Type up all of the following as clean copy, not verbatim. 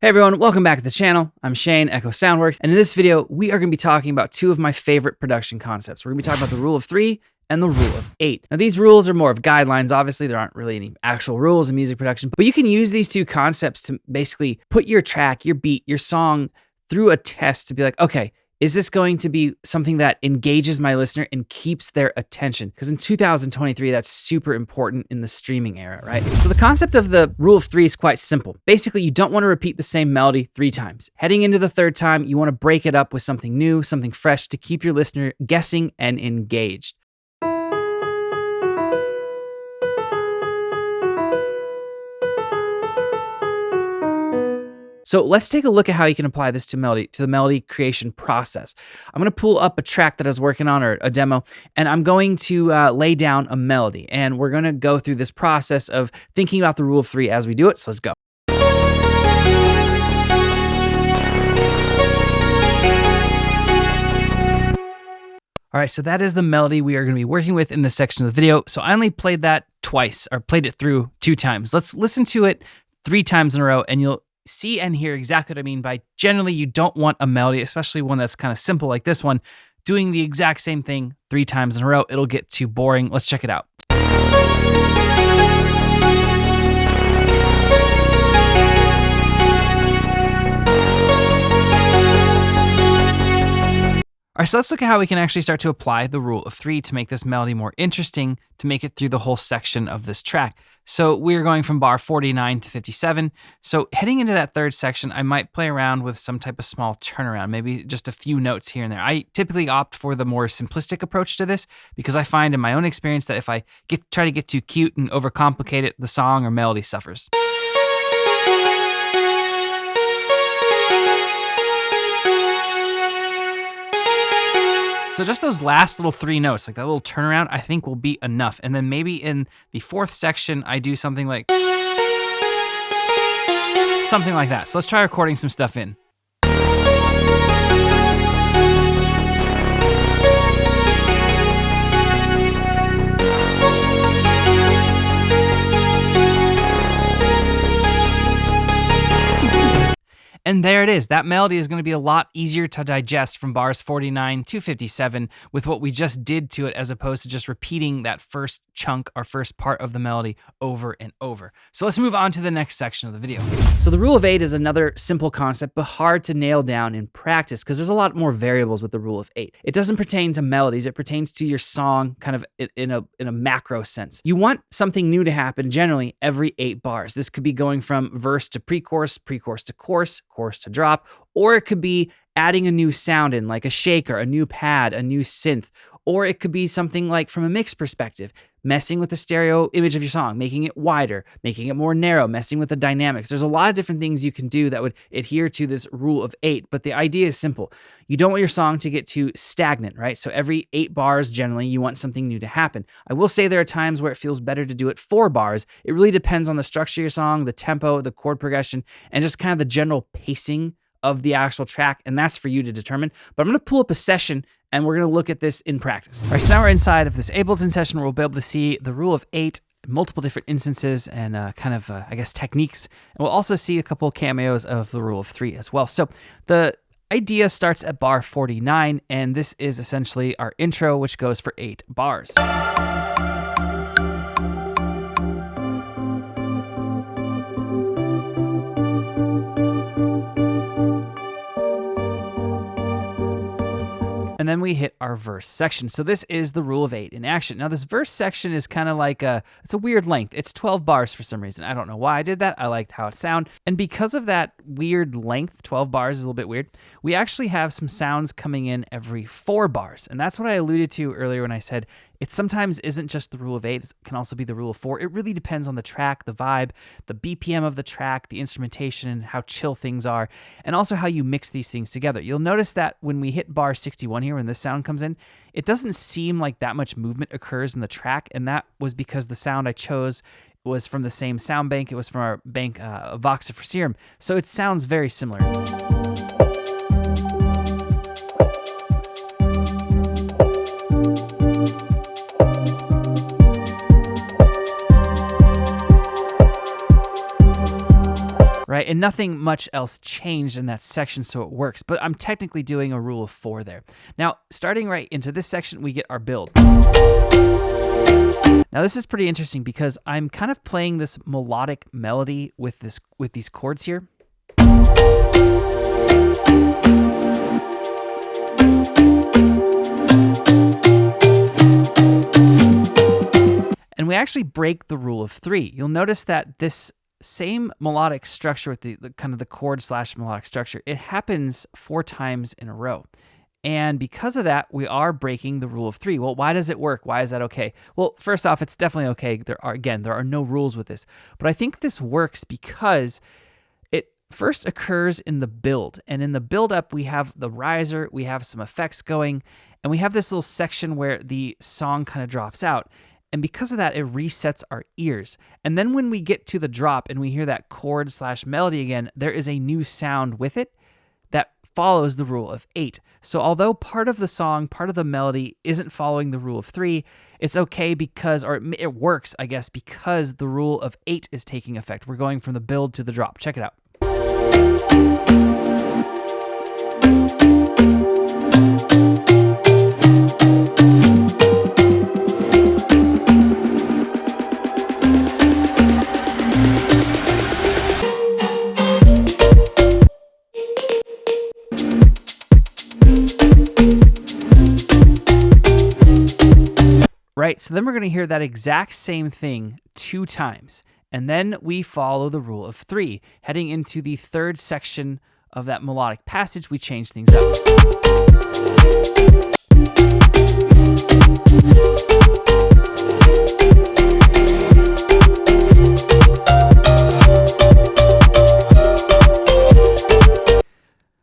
Hey everyone, welcome back to the channel. I'm Shane, Echo Soundworks, and in this video, we are going to be talking about two of my favorite production concepts. We're going to be talking about the rule of 3 and the rule of 8. Now, these rules are more of guidelines. Obviously, there aren't really any actual rules in music production, but you can use these two concepts to basically put your track, your beat, your song through a test to be like, okay, is this going to be something that engages my listener and keeps their attention? Because in 2023, that's super important in the streaming era, right? So the concept of the rule of 3 is quite simple. Basically, you don't want to repeat the same melody 3 times. Heading into the third time, you want to break it up with something new, something fresh to keep your listener guessing and engaged. So let's take a look at how you can apply this to the melody creation process. I'm going to pull up a track that I was working on, or a demo, and I'm going to lay down a melody. And we're going to go through this process of thinking about the rule of 3 as we do it. So let's go. All right, so that is the melody we are going to be working with in this section of the video. So I only played that twice, or played it through 2 times. Let's listen to it 3 times in a row, and you'll see and hear exactly what I mean by generally you don't want a melody, especially one that's kind of simple like this one, doing the exact same thing 3 times in a row. It'll get too boring. Let's check it out. All right, so let's look at how we can actually start to apply the rule of 3 to make this melody more interesting, to make it through the whole section of this track. So we're going from bar 49 to 57. So heading into that third section, I might play around with some type of small turnaround, maybe just a few notes here and there. I typically opt for the more simplistic approach to this because I find in my own experience that if I try to get too cute and overcomplicate it, the song or melody suffers. So just those last little 3 notes, like that little turnaround, I think will be enough. And then maybe in the 4th section, I do something like that. So let's try recording some stuff in. And there it is. That melody is going to be a lot easier to digest from bars 49 to 57 with what we just did to it, as opposed to just repeating that first chunk or first part of the melody over and over. So let's move on to the next section of the video. So the rule of 8 is another simple concept, but hard to nail down in practice because there's a lot more variables with the rule of 8. It doesn't pertain to melodies. It pertains to your song kind of in a macro sense. You want something new to happen generally every 8 bars. This could be going from verse to pre-chorus, pre-chorus to chorus to drop, or it could be adding a new sound in, like a shaker, a new pad, a new synth, or it could be something like from a mix perspective, messing with the stereo image of your song, making it wider, making it more narrow, messing with the dynamics. There's a lot of different things you can do that would adhere to this rule of 8, but the idea is simple. You don't want your song to get too stagnant, right? So every 8 bars, generally, you want something new to happen. I will say there are times where it feels better to do it 4 bars. It really depends on the structure of your song, the tempo, the chord progression, and just kind of the general pacing of the actual track, and that's for you to determine. But I'm going to pull up a session and we're going to look at this in practice. All right, so now we're inside of this Ableton session where we'll be able to see the rule of 8, multiple different instances and I guess techniques. And we'll also see a couple of cameos of the rule of 3 as well. So the idea starts at bar 49, and this is essentially our intro, which goes for 8 bars. And then we hit our verse section. So this is the rule of 8 in action. Now this verse section is kind of like it's a weird length. It's 12 bars for some reason. I don't know why I did that. I liked how it sounded. And because of that weird length, 12 bars is a little bit weird, we actually have some sounds coming in every 4 bars. And that's what I alluded to earlier when I said it sometimes isn't just the rule of 8, it can also be the rule of 4. It really depends on the track, the vibe, the BPM of the track, the instrumentation, and how chill things are, and also how you mix these things together. You'll notice that when we hit bar 61 here, when this sound comes in, it doesn't seem like that much movement occurs in the track, and that was because the sound I chose was from the same sound bank. It was from our bank, Voxa for Serum, so it sounds very similar. right? right? And nothing much else changed in that section, so it works. But I'm technically doing a rule of 4 there. Now, starting right into this section, we get our build. Now, this is pretty interesting because I'm kind of playing this melodic melody with these chords here. And we actually break the rule of 3. You'll notice that this same melodic structure with the kind of the chord / melodic structure, it happens 4 times in a row. And because of that, we are breaking the rule of 3. Well, why does it work? Why is that okay? Well, first off, it's definitely okay. There are no rules with this. But I think this works because it first occurs in the build. And in the build up, we have the riser, we have some effects going, and we have this little section where the song kind of drops out. And because of that, it resets our ears. And then when we get to the drop and we hear that chord / melody again, there is a new sound with it that follows the rule of 8. So although part of the song, part of the melody isn't following the rule of 3, it's okay because, or it works, I guess, because the rule of 8 is taking effect. We're going from the build to the drop. Check it out. Right, so then we're going to hear that exact same thing 2 times, and then we follow the rule of 3. Heading into the 3rd section of that melodic passage, we change things up.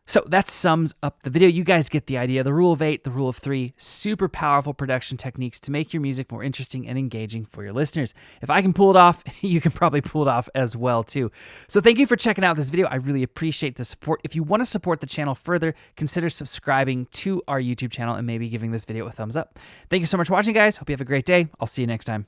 So that sums up the video. You guys get the idea. The rule of 8, the rule of 3, super powerful production techniques to make your music more interesting and engaging for your listeners. If I can pull it off, you can probably pull it off as well too. So thank you for checking out this video. I really appreciate the support. If you want to support the channel further, consider subscribing to our YouTube channel and maybe giving this video a thumbs up. Thank you so much for watching, guys. Hope you have a great day. I'll see you next time.